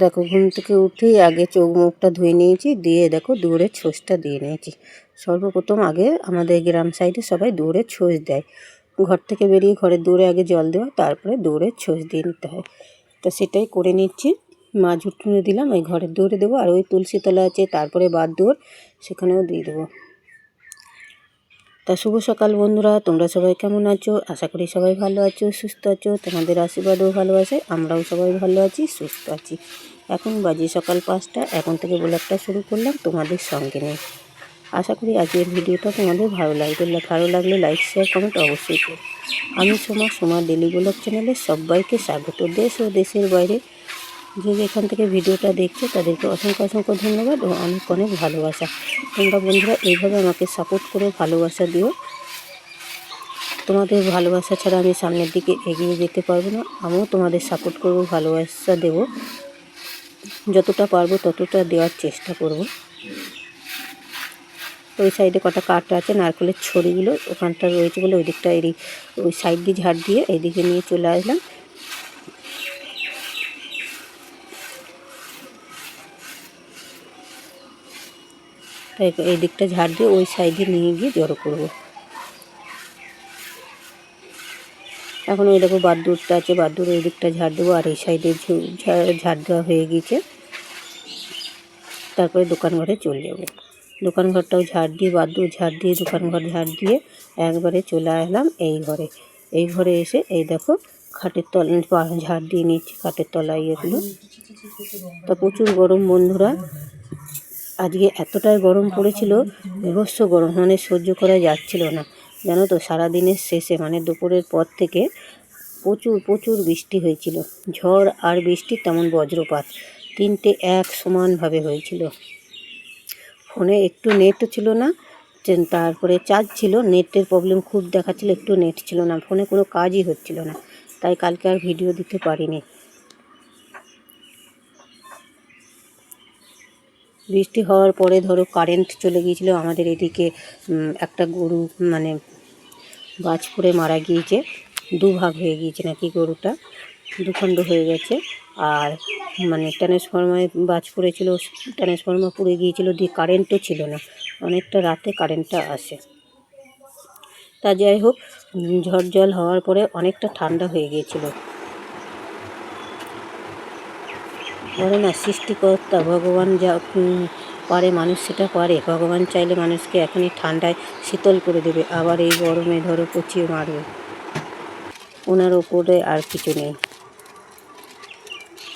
দেখো ঘুম থেকে উঠেই আগে চোখ মুখটা ধুয়ে নিয়েছি, দিয়ে দেখো দুয়ারে ছোঁচটা দিয়ে নিয়েছি। সর্বপ্রথম আগে আমাদের গ্রাম সাইডে সবাই দুয়ারে ছোঁচ দেয়। ঘর থেকে বেরিয়ে ঘরের দুয়ারে আগে জল দেওয়া, তারপরে দুয়ারে ছোঁচ দিয়ে নিতে হয়। তো সেটাই করে নিচ্ছি। মা ঝুট তুলে দিলাম, এই ঘরের দুয়ারে দেবো, আর ওই তুলসী তলা আছে তারপরে বাদ দুয়ার, সেখানেও দিয়ে দেবো। তা শুভ সকাল বন্ধুরা, তোমরা সবাই কেমন আছো? আশা করি সবাই ভালো আছো, সুস্থ আছো। তোমাদের আশীর্বাদও ভালোবাসে, আমরাও সবাই ভালো আছি, সুস্থ আছি। এখন বাজে সকাল 5টা। এখন থেকে ব্লগটা শুরু করলাম তোমাদের সঙ্গে নিয়ে। আশা করি আজকের ভিডিওটা তোমাদের ভালো লাগবে। ভালো লাগলে লাইক শেয়ার কমেন্ট অবশ্যই করো। আমি সোমা ডেলি ব্লগ চ্যানেলে সবাইকে স্বাগত। দেশ ও দেশের বাইরে যে যেখান থেকে ভিডিওটা দেখছো তাদেরকে অসংখ্য ধন্যবাদ ও অনেক ভালোবাসা। তোমরা বন্ধুরা এইভাবে আমাকে সাপোর্ট করে ভালোবাসা দিও। তোমাদের ভালোবাসা ছাড়া আমি সামনের দিকে এগিয়ে যেতে পারবো না। আমিও তোমাদের সাপোর্ট করব, ভালোবাসা দেব, যতটা পারবো ততটা দেওয়ার চেষ্টা করব। ওই সাইডে কটা কাঠ আছে, নারকেলের ছড়িগুলো ওখানটা রয়েছে বলে ওই দিকটা ওই সাইড দিয়ে ঝাড় দিয়ে এইদিকে নিয়ে চলে আসলাম। তাই এই দিকটা ঝাড় দিয়ে ওই সাইডে নিয়ে গিয়ে জড়ো করবো। এখন ওই দেখো বাদুরটা আছে, বাদুর ওই দিকটা ঝাড় দেবো, আর এই সাইডে ঝাড় দেওয়া হয়ে গিয়েছে। তারপরে দোকান ঘরে চলে যাব। দোকান ঘরটাও ঝাড় দিয়ে, বাদুর ঝাড় দিয়ে, দোকান ঘর ঝাড় দিয়ে একবারে চলে আসলাম এই ঘরে। এই ঘরে এসে এই দেখো খাটের তলা ঝাড় দিয়ে নিচ্ছি, খাটের তলায় এগুলো। তা প্রচুর গরম বন্ধুরা, আজকে এতটাই গরম পড়েছিল, বিভৎস গরম, মানে সহ্য করা যাচ্ছিল না। জানো তো সারাদিনের শেষে মানে দুপুরের পর থেকে প্রচুর বৃষ্টি হয়েছিল। ঝড় আর বৃষ্টি তেমন বজ্রপাত, তিনটে এক সমানভাবে হয়েছিল। ফোনে একটু নেটও ছিল না, তারপরে চার্জ ছিল, নেটের প্রবলেম খুব দেখাচ্ছিল, একটু নেট ছিল না, ফোনে কোনো কাজই হচ্ছিল না, তাই কালকে আর ভিডিও দিতে পারিনি। বৃষ্টি হওয়ার পরে ধরো কারেন্ট চলে গিয়েছিল আমাদের এদিকে। একটা গরু মানে বাজ পড়ে মারা গিয়েছে, দুভাগ হয়ে গিয়েছে নাকি, গরুটা দুখণ্ড হয়ে গেছে। আর মানে ট্রান্সফরমারে বাজ পড়েছিল, ট্রান্সফরমার পুড়ে গিয়েছিল, দিয়ে কারেন্টও ছিল না, অনেকটা রাতে কারেন্টটা আসে। তা যাই হোক, ঝড় জল হওয়ার পরে অনেকটা ঠান্ডা হয়ে গিয়েছিল। বলে না সৃষ্টিকর্তা ভগবান যা পারে মানুষ সেটা পারে। ভগবান চাইলে মানুষকে এখনই ঠান্ডায় শীতল করে দেবে, আবার এই গরমে ধরো পচিয়ে মারবে, ওনার ওপরে আর কিছু নেই।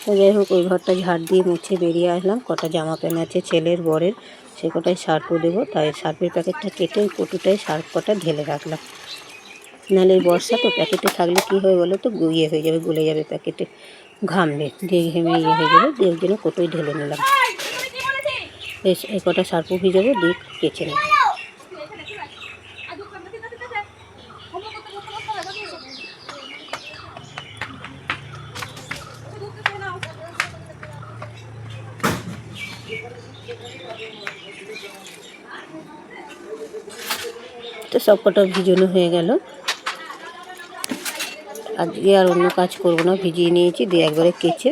তো যাই হোক, ওই ঘরটা ঝাড় দিয়ে মুছে বেরিয়ে আসলাম। কটা জামা প্যান্ট আছে ছেলের বরের, সে কটায় সার্ফও দেবো, তাই সার্ফের প্যাকেটটা কেটে ওই কটুটায় সার্ফ কটা ঢেলে রাখলাম। নাহলে এই বর্ষা তো প্যাকেটে থাকলে কী হবে বলো তো, হয়ে যাবে, গলে যাবে প্যাকেটে, ঘামলে দিয়ে ঘেমে হয়ে যাবে, দিয়ে জন্য কোটোই ঢেলে নিলাম। এই কটা সার্ফও ভিজাবো, দিয়ে কেচে নেব। তো সব কটা ভিজানো হয়ে গেল। আজকে আর অন্য কাজ করবো না, ভিজিয়ে নিয়েছি, দিয়ে একবারে কেচে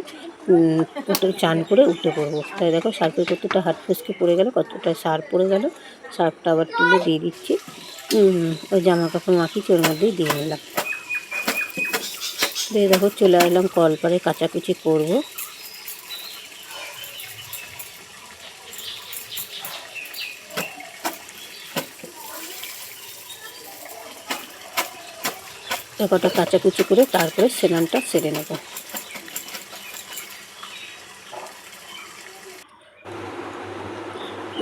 চান করে উঠে পড়বো। তাই দেখো সার্ফের কতটা হাত ফসকে পড়ে গেল, কতটা সার্ফ পড়ে গেল। সার্ফটা আবার তুলে দিয়ে দিচ্ছি, ওই জামা কাপড় মাখিয়ে ওর মধ্যেই দিয়ে নিলাম। দিয়ে দেখো চলে আসলাম কল পারে, কাচাকুচি করবো। কটা কাচাকুচি করে তারপরে স্নানটা সেরে নেব।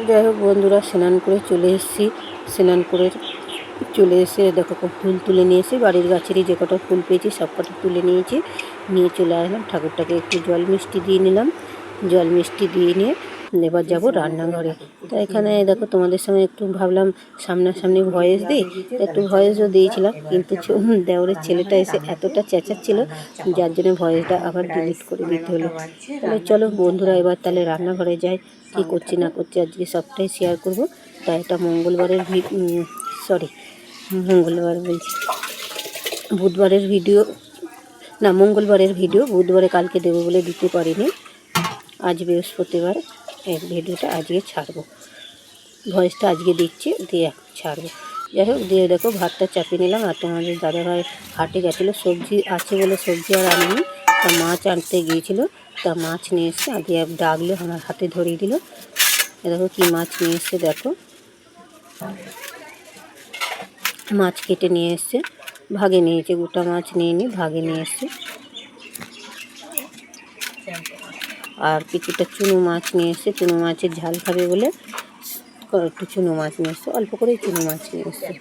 যাই হোক বন্ধুরা, স্নান করে চলে এসেছি। স্নান করে চলে এসে দেখো ফুল তুলে নিয়ে এসে বাড়ির গাছেরই যে কটা ফুল পেয়েছি সব কটা তুলে নিয়েছি, নিয়ে চলে আসলাম। ঠাকুরটাকে একটু জল মিষ্টি দিয়ে নিলাম। জল মিষ্টি দিয়ে নিয়ে এবার যাবো রান্নাঘরে। তো এখানে দেখো তোমাদের সঙ্গে একটু ভাবলাম সামনাসামনি ভয়েস দিই, একটু ভয়েসও দিয়েছিলাম, কিন্তু দেওরের ছেলেটা এসে এতটা চেঁচাচ্ছিল, যার জন্য ভয়েসটা আবার ডিলিট করে দিতে হলো। তাহলে চলো বন্ধুরা, এবার তাহলে রান্নাঘরে যাই। কী করছি না করছি আজকে সবটাই শেয়ার করব। তাই এটা মঙ্গলবারের মঙ্গলবার বলছি, বুধবারের ভিডিও না, মঙ্গলবারের ভিডিও বুধবারে কালকে দেবো বলে দিতে পারিনি। আজ বৃহস্পতিবার, এই ভিডিওটা আজকে ছাড়বো, ভয়েসটা আজকে দিচ্ছি, দিয়ে ছাড়বো। যাই হোক, দিয়ে দেখো ভাতটা চাপিয়ে নিলাম। আর তোমাদের দাদাভাই হাটে গেছিলো, সবজি আছে বলে সবজি আর আনিনি, তা মাছ আনতে গিয়েছিল, তা মাছ নিয়ে এসছে। আগে ডাকলো, আমার হাতে ধরিয়ে দিল। দেখো কী মাছ নিয়ে এসছে, দেখো মাছ কেটে নিয়ে এসছে, ভাগে নিয়েছে, গোটা মাছ নিয়ে ভাগে নিয়ে এসছে। আর কিছুটা চুনো মাছ নিয়ে এসছে, চুনো মাছের ঝাল খাবে বলে একটু চুনো মাছ নিয়ে এসছে, অল্প করেই চুনো মাছ নিয়ে এসছে।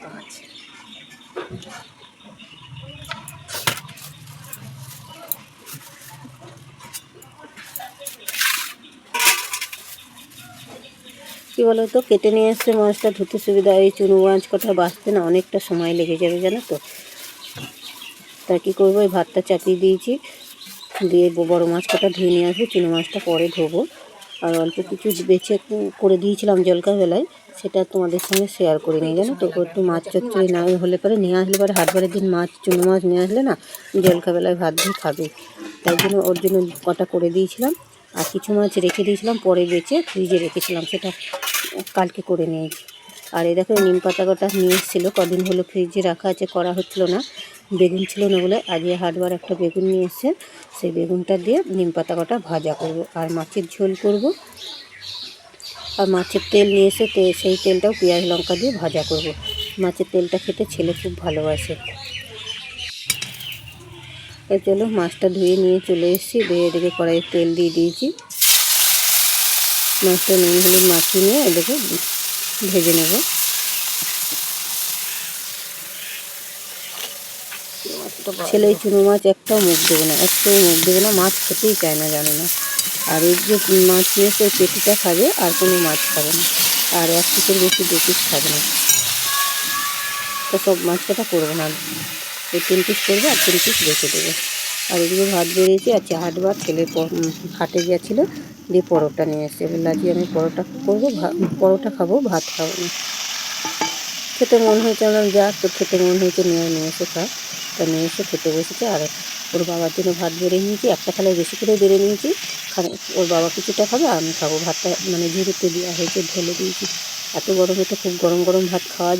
কী বলো তো, কেটে নিয়ে এসছে মাছটা, ধুতে সুবিধা। এই চুনো মাছ কটা বাঁচতে না অনেকটা সময় লেগে যাবে, জানো তো। তা কী করবো, এই ভাতটা চাপিয়ে দিয়েছি, দিয়ে বড়ো মাছ কটা ধুয়ে নিয়ে আসবো, চুনো মাছটা পরে ধোবো। আর অল্প কিছু বেছে করে দিয়েছিলাম জলকা বেলায়, সেটা তোমাদের সঙ্গে শেয়ার করে নিই, জানো তো। একটু মাছ চচ্চড়ি না হলে পরে নিয়ে আসলে পরে হাটবারের দিন মাছ চুনো মাছ নিয়ে আসলে না জলকা বেলায় ভাত দিয়ে খাবে, তাই জন্য ওর জন্য কটা করে দিয়েছিলাম। আর কিছু মাছ রেখে দিয়েছিলাম, পরে বেছে ফ্রিজে রেখেছিলাম, সেটা কালকে করে নিয়েছি। আর এই দেখো নিম পাতা কটা নিয়ে এসেছিলো, কদিন হলো ফ্রিজে রাখা আছে, করা হচ্ছিলো না, বেগুন ছিল না বলে। আজকে হাটবার একটা বেগুন নিয়ে এসছে, সেই বেগুনটা দিয়ে নিম পাতা কটা ভাজা করব, আর মাছের ঝোল করব। আর মাছের তেল নিয়ে এসে সেই তেলটাও পেঁয়াজ লঙ্কা দিয়ে ভাজা করব। মাছের তেলটা খেতে ছেলে খুব ভালোবাসে। এই চলো, মাছটা ধুয়ে নিয়ে চলে এসেছি, ধুয়ে এদিকে কড়াইয়ে তেল দিয়ে দিয়েছি। মাছটা নুন হলুদ মাখিয়ে নিয়ে এদিকে ভেজে নেব। ছেলে এই চুনো মাছ একটাও মুখ দেবে না, একটাও মুখ দেবে না, মাছ খেতেই চায় না, জানে না। আর এই যে মাছ নিয়ে এসে পেটিটা খাবে, আর কোনো মাছ খাবে না, আর এক পিসের বেশি 2 পিস খাবে না। তো সব মাছ কাটা করবো না, এই 3 পিস করবো আর 3 পিস রেখে দেবো। আর এদিকে ভাত বেরিয়েছি, আর হাটবার ছেলে হাটে গিয়েছিলো, দিয়ে পরোটা নিয়ে এসছে, বললো আজকে আমি পরোটা করবো, পরোটা খাবো, ভাত খাবো না। খেতে মন হয়েছে, আমার যা তো খেতে মন হয়েছে নিয়ে এসে খা। তা নিয়ে এসে খেতে বসেছে। আর ওর বাবার জন্য ভাত বেড়ে নিয়েছি, একটা থালায় বেশি করে বেড়ে নিয়েছি, ওর বাবা কিছুটা খাবে, আর আমি খাবো। ভাতটা মানে ঝুড়িতে দেওয়া হয়েছে, ঢেলে দিয়েছি। এত গরমে তো খুব গরম গরম ভাত খাওয়া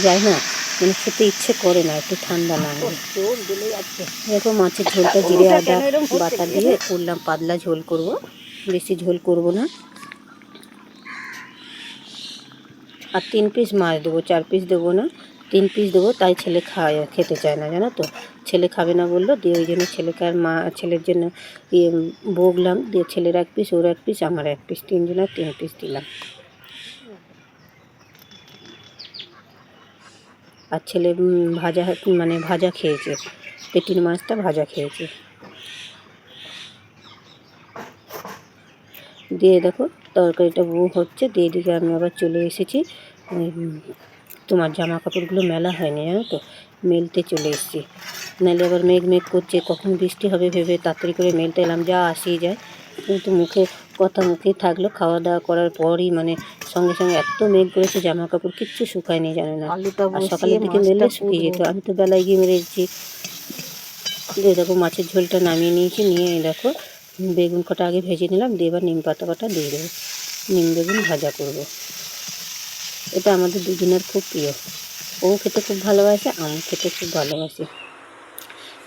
যায় না, মানে খেতে ইচ্ছে করে না, একটু ঠান্ডা লাগে। দেখো মাছের ঝোলটা জিরে আদা বাটা দিয়ে করলাম, পাতলা ঝোল করব, বেশি ঝোল করব না। আর 3 পিস মাছ দেবো, 4 পিস দেবো না, 3 পিস দেবো। তাই ছেলে খেতে চায় না, জানো তো। ছেলে খাবে না বললো, দিয়ে ওই জন্য ছেলেকে আর ছেলের জন্য বগলাম, দিয়ে ছেলের 1 পিস, ওর 1 পিস, আমার 1 পিস, 3 জনের 3 পিস দিলাম। আর ছেলে ভাজা খেয়েছে, পেটির মাছটা ভাজা খেয়েছে। দিয়ে দেখো তরকারিটা হচ্ছে, দিয়ে দিকে আমি আবার চলে এসেছি। তোমার জামা কাপড়গুলো মেলা হয়নি, জানো তো, মেলতে চলে এসেছি। নাহলে আবার মেঘ করছে, কখন বৃষ্টি হবে ভেবে তাড়াতাড়ি করে মেলতে এলাম, যা আসিয়ে যায়। কিন্তু কথা মুখেই থাকলো, খাওয়া দাওয়া করার পরই মানে সঙ্গে সঙ্গে এত মেঘ করেছে, জামা কাপড় কিচ্ছু শুকায়নি, জানে না। আর সকালের দিকে মেলে শুকিয়ে যেত, আমি তো বেলায় গিয়ে মেরেছি। দিয়ে দেখো মাছের ঝোলটা নামিয়ে নিয়েছি, নিয়ে দেখো বেগুন কটা আগে ভেজে নিলাম, দিয়ে এবার নিম পাতা কটা দিয়ে দেবো, নিম বেগুন ভাজা করব। এটা আমাদের দুজনের খুব প্রিয়, ও খেতে খুব ভালোবাসে, আমি খেতে খুব ভালোবাসি।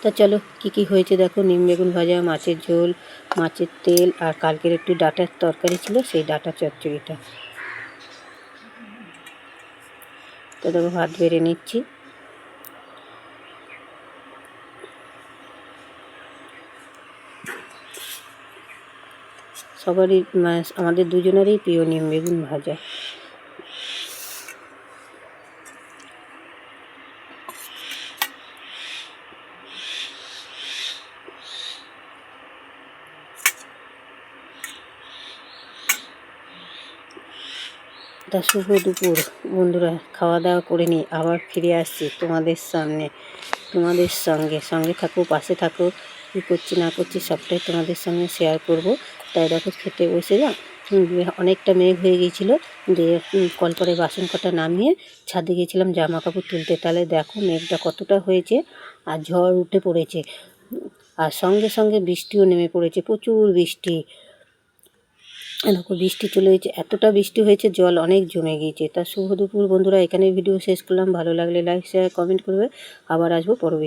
তা চলো কী কী হয়েছে দেখো, নিম বেগুন ভাজা, মাছের ঝোল, মাছের তেল, আর কালকের একটু ডাঁটার তরকারি ছিল, সেই ডাঁটা চচ্চড়িটা। তো দেখো ভাত বেড়ে নিচ্ছি। সবারই আমাদের দুজনেরই প্রিয় নিম বেগুন ভাজা। তা শুভ দুপুর বন্ধুরা, খাওয়া দাওয়া করে নিই, আবার ফিরে আসছি তোমাদের সামনে, তোমাদের সঙ্গে থাকো, পাশে থাকো। কী করছি না করছি সবটাই তোমাদের সঙ্গে শেয়ার করব। তাই দেখো খেতে বসে যা, অনেকটা মেঘ হয়ে গিয়েছিলো, দিয়ে কলপারে বাসন কটা নামিয়ে ছাদে গিয়েছিলাম জামা কাপড় তুলতে। তাহলে দেখো মেঘটা কতটা হয়েছে, আর ঝড় উঠে পড়েছে, আর সঙ্গে সঙ্গে বৃষ্টিও নেমে পড়েছে, প্রচুর বৃষ্টি। দেখো বৃষ্টি চলে এসেছে, এতটা বৃষ্টি হয়েছে জল অনেক জমে গিয়েছে। তা শুভ দুপুর বন্ধুরা, এখানে ভিডিও শেষ করলাম। ভালো লাগলে লাইক শেয়ার কমেন্ট করবে। আবার আসবো পরবর্তী